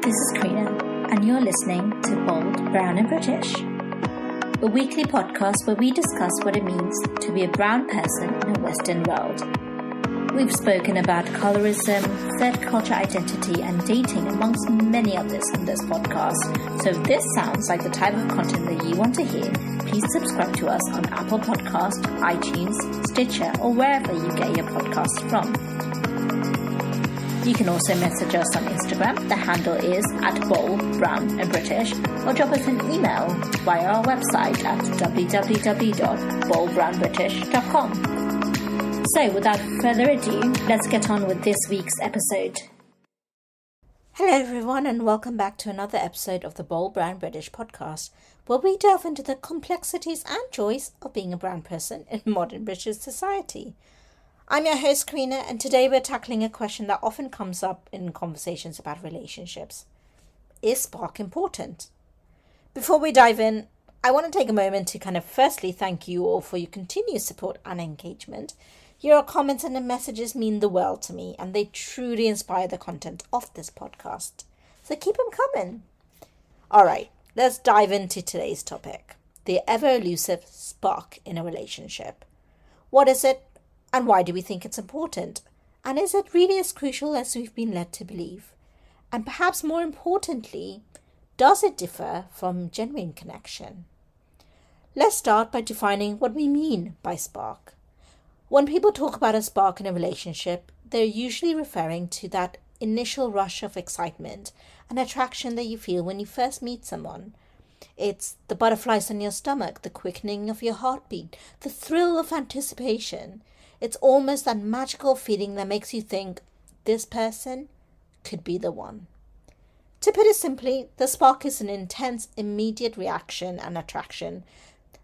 This is Karina, and you're listening to Bold, Brown and British, a weekly podcast where we discuss what it means to be a brown person in a Western world. We've spoken about colorism, third culture identity, and dating, amongst many others on this podcast. So if this sounds like the type of content that you want to hear, please subscribe to us on Apple Podcast, iTunes, Stitcher, or wherever you get your podcasts from. You can also message us on Instagram. The handle is @BoldBrownAndBritish, or drop us an email via our website at www.boldbrownbritish.com. So without further ado, let's get on with this week's episode. Hello everyone, and welcome back to another episode of the Bold Brown British podcast, where we delve into the complexities and joys of being a brown person in modern British society. I'm your host, Karina, and today we're tackling a question that often comes up in conversations about relationships. Is spark important? Before we dive in, I want to take a moment to firstly thank you all for your continued support and engagement. Your comments and the messages mean the world to me, and they truly inspire the content of this podcast. So keep them coming. All right, let's dive into today's topic, the ever-elusive spark in a relationship. What is it? And why do we think it's important? And is it really as crucial as we've been led to believe? And perhaps more importantly, does it differ from genuine connection? Let's start by defining what we mean by spark. When people talk about a spark in a relationship, they're usually referring to that initial rush of excitement and attraction that you feel when you first meet someone. It's the butterflies in your stomach, the quickening of your heartbeat, the thrill of anticipation. It's almost that magical feeling that makes you think, this person could be the one. To put it simply, the spark is an intense, immediate reaction and attraction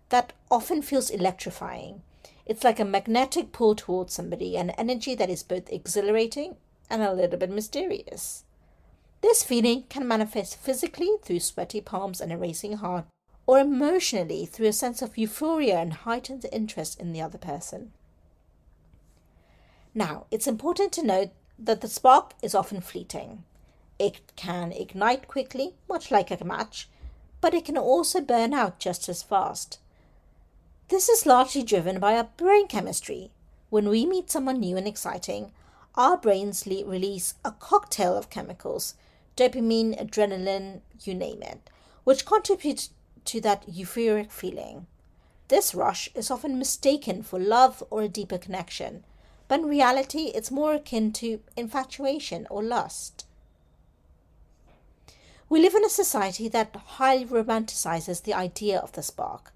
that often feels electrifying. It's like a magnetic pull towards somebody, an energy that is both exhilarating and a little bit mysterious. This feeling can manifest physically through sweaty palms and a racing heart, or emotionally through a sense of euphoria and heightened interest in the other person. Now, it's important to note that the spark is often fleeting. It can ignite quickly, much like a match, but it can also burn out just as fast. This is largely driven by our brain chemistry. When we meet someone new and exciting, our brains release a cocktail of chemicals, dopamine, adrenaline, you name it, which contribute to that euphoric feeling. This rush is often mistaken for love or a deeper connection, but in reality, it's more akin to infatuation or lust. We live in a society that highly romanticizes the idea of the spark.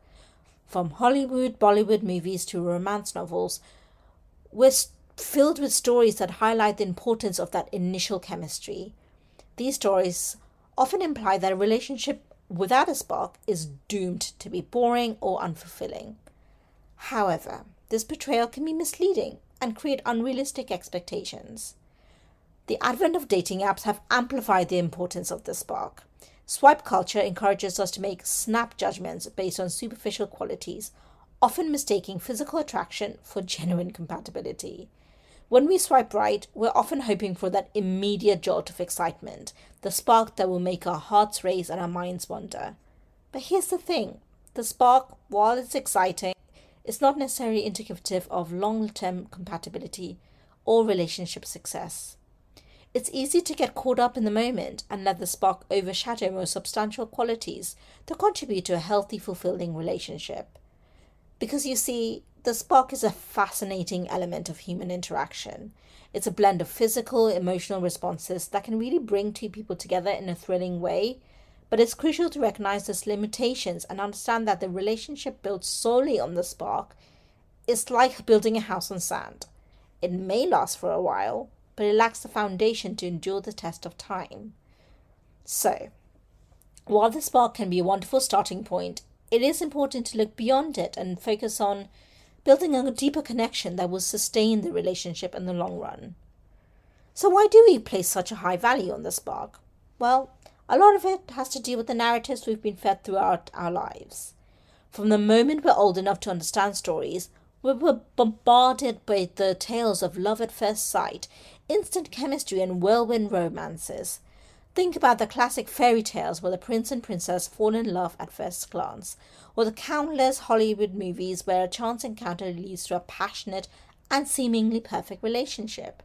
From Hollywood, Bollywood movies to romance novels, we're filled with stories that highlight the importance of that initial chemistry. These stories often imply that a relationship without a spark is doomed to be boring or unfulfilling. However, this portrayal can be misleading and create unrealistic expectations. The advent of dating apps have amplified the importance of the spark. Swipe culture encourages us to make snap judgments based on superficial qualities, often mistaking physical attraction for genuine compatibility. When we swipe right, we're often hoping for that immediate jolt of excitement, the spark that will make our hearts race and our minds wander. But here's the thing, the spark, while it's exciting, is not necessarily indicative of long-term compatibility or relationship success. It's easy to get caught up in the moment and let the spark overshadow more substantial qualities that contribute to a healthy, fulfilling relationship. Because you see, the spark is a fascinating element of human interaction. It's a blend of physical, emotional responses that can really bring two people together in a thrilling way. But it's crucial to recognize its limitations and understand that the relationship built solely on the spark is like building a house on sand. It may last for a while, but it lacks the foundation to endure the test of time. So, while the spark can be a wonderful starting point, it is important to look beyond it and focus on building a deeper connection that will sustain the relationship in the long run. So why do we place such a high value on the spark? Well, a lot of it has to do with the narratives we've been fed throughout our lives. From the moment we're old enough to understand stories, we're bombarded by the tales of love at first sight, instant chemistry and whirlwind romances. Think about the classic fairy tales where the prince and princess fall in love at first glance, or the countless Hollywood movies where a chance encounter leads to a passionate and seemingly perfect relationship.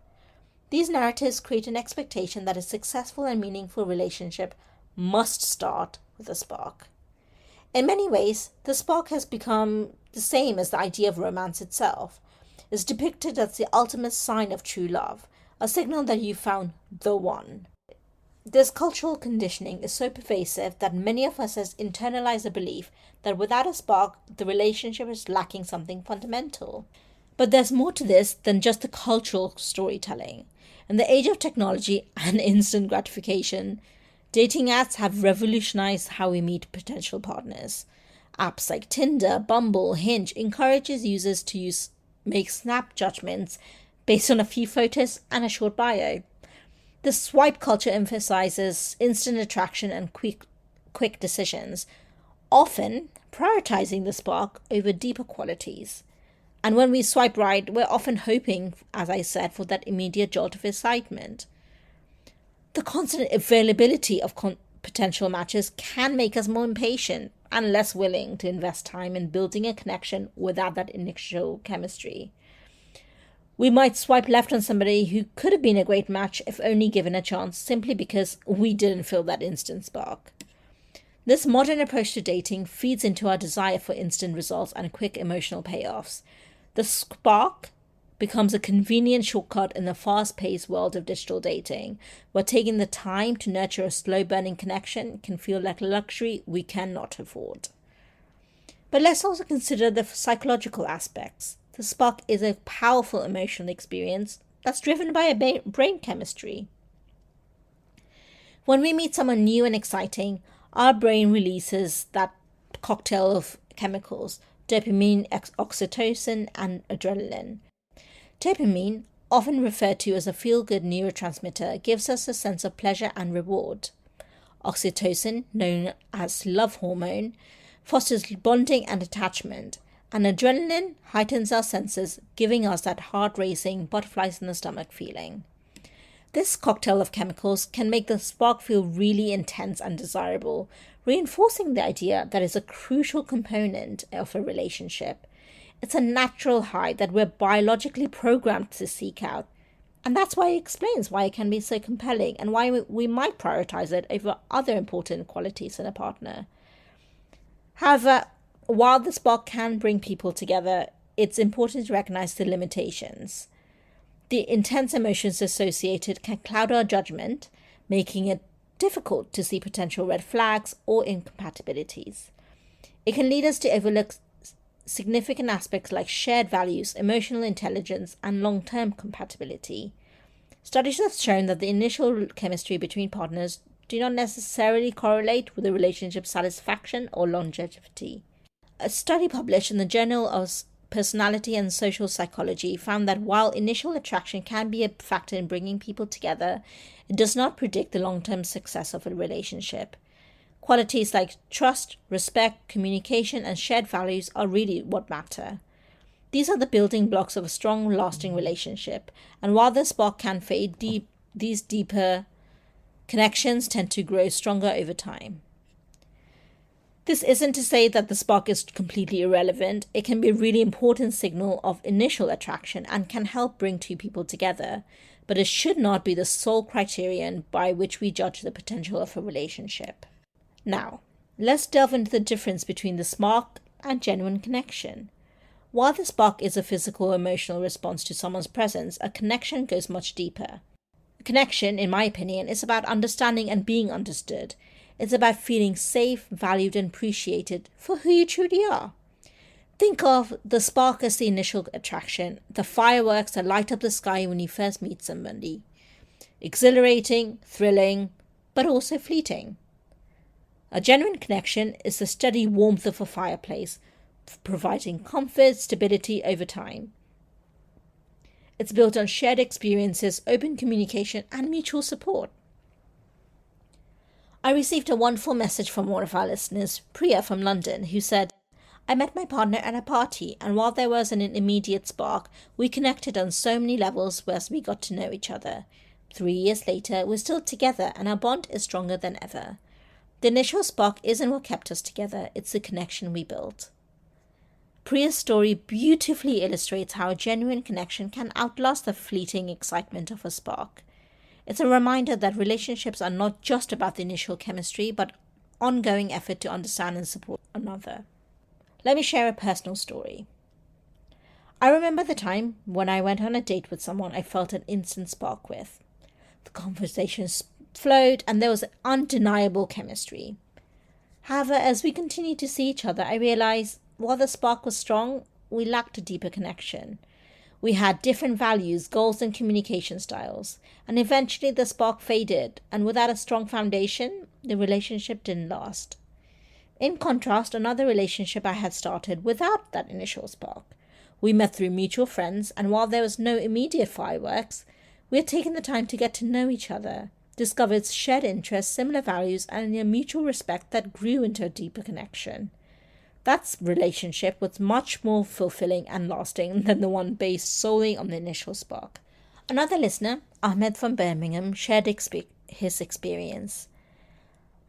These narratives create an expectation that a successful and meaningful relationship must start with a spark. In many ways, the spark has become the same as the idea of romance itself. It's depicted as the ultimate sign of true love, a signal that you found the one. This cultural conditioning is so pervasive that many of us has internalized a belief that without a spark, the relationship is lacking something fundamental. But there's more to this than just the cultural storytelling. In the age of technology and instant gratification, dating apps have revolutionized how we meet potential partners. Apps like Tinder, Bumble, Hinge encourages users to make snap judgments based on a few photos and a short bio. The swipe culture emphasizes instant attraction and quick decisions, often prioritizing the spark over deeper qualities. And when we swipe right, we're often hoping, as I said, for that immediate jolt of excitement. The constant availability of potential matches can make us more impatient and less willing to invest time in building a connection without that initial chemistry. We might swipe left on somebody who could have been a great match if only given a chance, simply because we didn't feel that instant spark. This modern approach to dating feeds into our desire for instant results and quick emotional payoffs. The spark becomes a convenient shortcut in the fast-paced world of digital dating, where taking the time to nurture a slow-burning connection can feel like a luxury we cannot afford. But let's also consider the psychological aspects. The spark is a powerful emotional experience that's driven by a brain chemistry. When we meet someone new and exciting, our brain releases that cocktail of chemicals: dopamine, oxytocin, and adrenaline. Dopamine, often referred to as a feel-good neurotransmitter, gives us a sense of pleasure and reward. Oxytocin, known as love hormone, fosters bonding and attachment, and adrenaline heightens our senses, giving us that heart-racing, butterflies in the stomach feeling. This cocktail of chemicals can make the spark feel really intense and desirable, reinforcing the idea that it's a crucial component of a relationship. It's a natural high that we're biologically programmed to seek out, and that's why it explains why it can be so compelling and why we might prioritize it over other important qualities in a partner. However, while the spark can bring people together, it's important to recognize the limitations. The intense emotions associated can cloud our judgment, making it difficult to see potential red flags or incompatibilities. It can lead us to overlook significant aspects like shared values, emotional intelligence, and long-term compatibility. Studies have shown that the initial chemistry between partners do not necessarily correlate with the relationship's satisfaction or longevity. A study published in the Journal of Personality and Social Psychology found that while initial attraction can be a factor in bringing people together, it does not predict the long-term success of a relationship. Qualities like trust, respect, communication, and shared values are really what matter. These are the building blocks of a strong, lasting relationship, and while the spark can fade, these deeper connections tend to grow stronger over time. This isn't to say that the spark is completely irrelevant. It can be a really important signal of initial attraction and can help bring two people together, but it should not be the sole criterion by which we judge the potential of a relationship. Now, let's delve into the difference between the spark and genuine connection. While the spark is a physical or emotional response to someone's presence, a connection goes much deeper. A connection, in my opinion, is about understanding and being understood. It's about feeling safe, valued, and appreciated for who you truly are. Think of the spark as the initial attraction, the fireworks that light up the sky when you first meet somebody. Exhilarating, thrilling, but also fleeting. A genuine connection is the steady warmth of a fireplace, providing comfort, stability over time. It's built on shared experiences, open communication, and mutual support. I received a wonderful message from one of our listeners, Priya from London, who said, "I met my partner at a party, and while there was an immediate spark, we connected on so many levels as we got to know each other. 3 years later, we're still together and our bond is stronger than ever. The initial spark isn't what kept us together, it's the connection we built. Priya's story beautifully illustrates how a genuine connection can outlast the fleeting excitement of a spark. It's a reminder that relationships are not just about the initial chemistry, but ongoing effort to understand and support another. Let me share a personal story. I remember the time when I went on a date with someone I felt an instant spark with. The conversations flowed and there was undeniable chemistry. However, as we continued to see each other, I realized while the spark was strong, we lacked a deeper connection. We had different values, goals, and communication styles, and eventually the spark faded, and without a strong foundation, the relationship didn't last. In contrast, another relationship I had started without that initial spark. We met through mutual friends, and while there was no immediate fireworks, we had taken the time to get to know each other, discovered shared interests, similar values, and a mutual respect that grew into a deeper connection. That relationship was much more fulfilling and lasting than the one based solely on the initial spark. Another listener, Ahmed from Birmingham, shared his experience.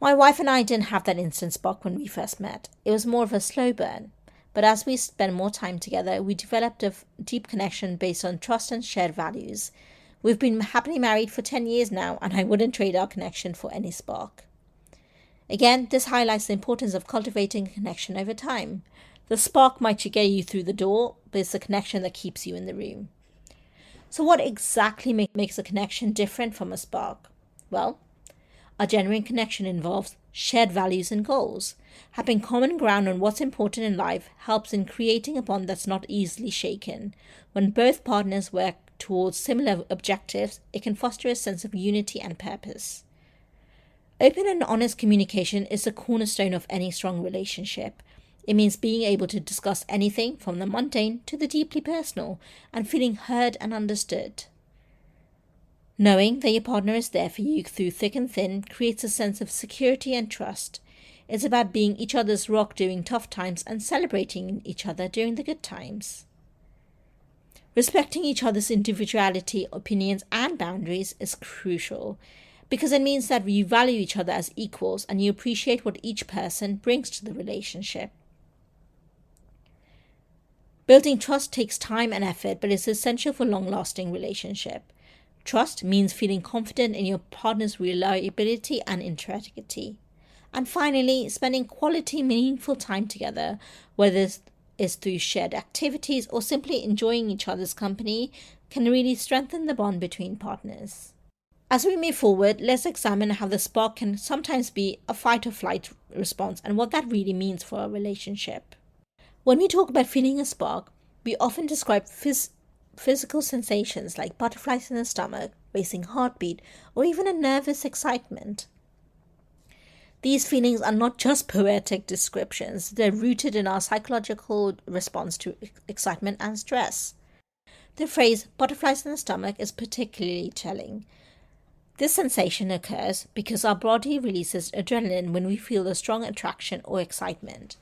My wife and I didn't have that instant spark when we first met. It was more of a slow burn. But as we spent more time together, we developed a deep connection based on trust and shared values. We've been happily married for 10 years now, and I wouldn't trade our connection for any spark. Again, this highlights the importance of cultivating a connection over time. The spark might get you through the door, but it's the connection that keeps you in the room. So what exactly makes a connection different from a spark? Well, a genuine connection involves shared values and goals. Having common ground on what's important in life helps in creating a bond that's not easily shaken. When both partners work towards similar objectives, it can foster a sense of unity and purpose. Open and honest communication is the cornerstone of any strong relationship. It means being able to discuss anything from the mundane to the deeply personal and feeling heard and understood. Knowing that your partner is there for you through thick and thin creates a sense of security and trust. It's about being each other's rock during tough times and celebrating each other during the good times. Respecting each other's individuality, opinions, and boundaries is crucial because it means that you value each other as equals and you appreciate what each person brings to the relationship. Building trust takes time and effort, but is essential for long-lasting relationship. Trust means feeling confident in your partner's reliability and integrity. And finally, spending quality, meaningful time together, whether it's through shared activities or simply enjoying each other's company, can really strengthen the bond between partners. As we move forward, let's examine how the spark can sometimes be a fight or flight response and what that really means for a relationship. When we talk about feeling a spark, we often describe physical sensations like butterflies in the stomach, racing heartbeat, or even a nervous excitement. These feelings are not just poetic descriptions, they're rooted in our psychological response to excitement and stress. The phrase butterflies in the stomach is particularly telling. This sensation occurs because our body releases adrenaline when we feel a strong attraction or excitement.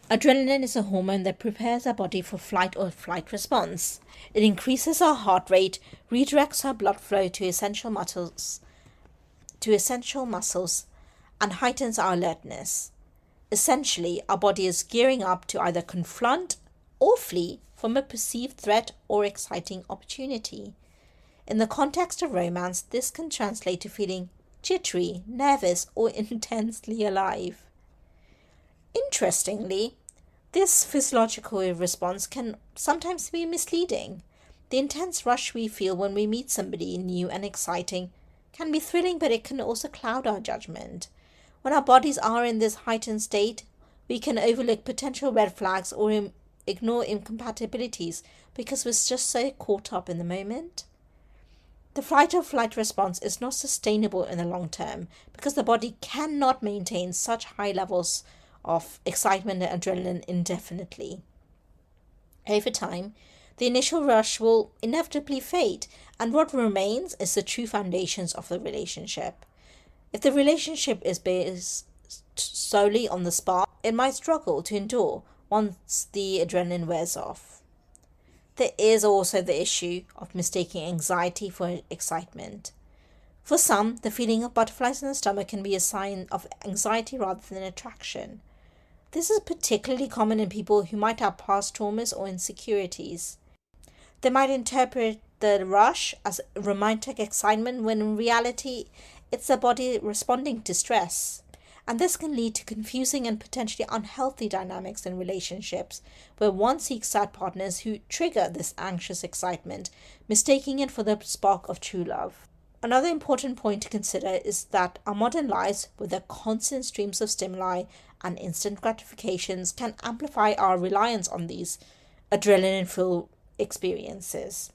Adrenaline is a hormone that prepares our body for flight or flight response. It increases our heart rate, redirects our blood flow to essential muscles, and heightens our alertness. Essentially, our body is gearing up to either confront or flee from a perceived threat or exciting opportunity. In the context of romance, this can translate to feeling jittery, nervous, or intensely alive. Interestingly, this physiological response can sometimes be misleading. The intense rush we feel when we meet somebody new and exciting can be thrilling, but it can also cloud our judgment. When our bodies are in this heightened state, we can overlook potential red flags or ignore incompatibilities because we're just so caught up in the moment. The fight or flight response is not sustainable in the long term because the body cannot maintain such high levels of excitement and adrenaline indefinitely. Over time, the initial rush will inevitably fade, and what remains is the true foundations of the relationship. If the relationship is based solely on the spark, it might struggle to endure once the adrenaline wears off. There is also the issue of mistaking anxiety for excitement. For some, the feeling of butterflies in the stomach can be a sign of anxiety rather than attraction. This is particularly common in people who might have past traumas or insecurities. They might interpret the rush as romantic excitement when in reality it's their body responding to stress. And this can lead to confusing and potentially unhealthy dynamics in relationships, where one seeks out partners who trigger this anxious excitement, mistaking it for the spark of true love. Another important point to consider is that our modern lives, with their constant streams of stimuli and instant gratifications, can amplify our reliance on these adrenaline-filled experiences.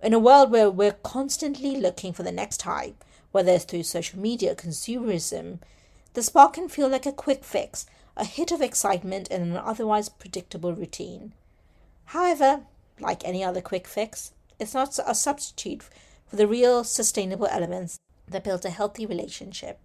In a world where we're constantly looking for the next high, whether it's through social media, consumerism, the spark can feel like a quick fix, a hit of excitement in an otherwise predictable routine. However, like any other quick fix, it's not a substitute for the real sustainable elements that build a healthy relationship.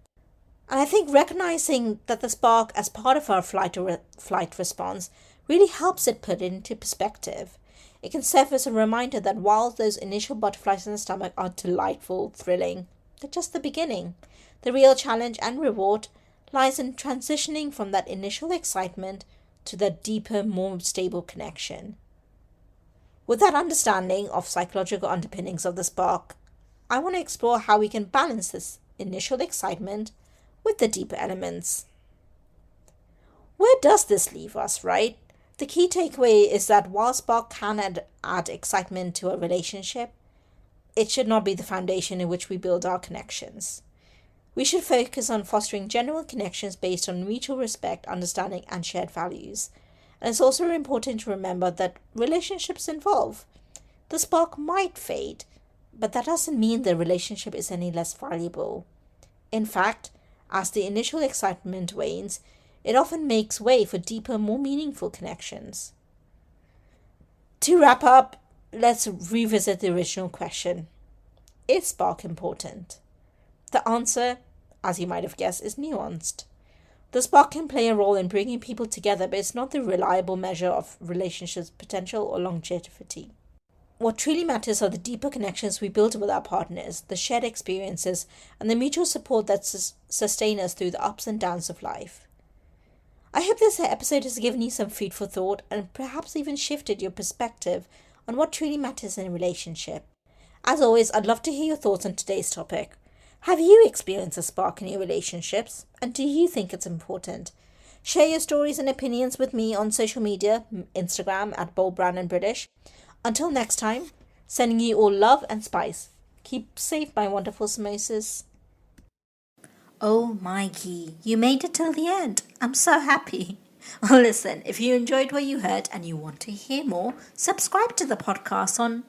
And I think recognizing that the spark as part of our flight response really helps it put it into perspective. It can serve as a reminder that while those initial butterflies in the stomach are delightful, thrilling, they're just the beginning. The real challenge and reward lies in transitioning from that initial excitement to the deeper, more stable connection. With that understanding of psychological underpinnings of the spark, I want to explore how we can balance this initial excitement with the deeper elements. Where does this leave us, right? The key takeaway is that while spark can add excitement to a relationship, it should not be the foundation in which we build our connections. We should focus on fostering genuine connections based on mutual respect, understanding, and shared values. And it's also important to remember that relationships evolve. The spark might fade, but that doesn't mean the relationship is any less valuable. In fact, as the initial excitement wanes, it often makes way for deeper, more meaningful connections. To wrap up, let's revisit the original question. Is spark important? The answer, as you might have guessed, is nuanced. The spark can play a role in bringing people together, but it's not the reliable measure of relationships' potential or longevity. What truly matters are the deeper connections we build with our partners, the shared experiences, and the mutual support that sustain us through the ups and downs of life. I hope this episode has given you some food for thought and perhaps even shifted your perspective on what truly matters in a relationship. As always, I'd love to hear your thoughts on today's topic. Have you experienced a spark in your relationships, and do you think it's important? Share your stories and opinions with me on social media, Instagram at Bold, Brown and British. Until next time, sending you all love and spice. Keep safe, my wonderful samosas. Oh, Mikey, you made it till the end. I'm so happy. Well, listen, if you enjoyed what you heard and you want to hear more, subscribe to the podcast on,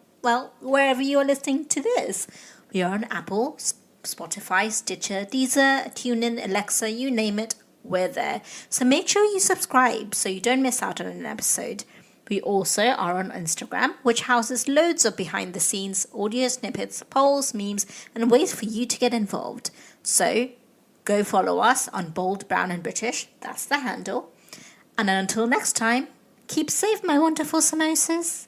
wherever you are listening to this. We are on Apple, Spotify, Stitcher, Deezer, TuneIn, Alexa, you name it, we're there. So make sure you subscribe so you don't miss out on an episode. We also are on Instagram, which houses loads of behind-the-scenes audio snippets, polls, memes, and ways for you to get involved. So go follow us on Bold, Brown and British. That's the handle. And until next time, keep safe, my wonderful samosas.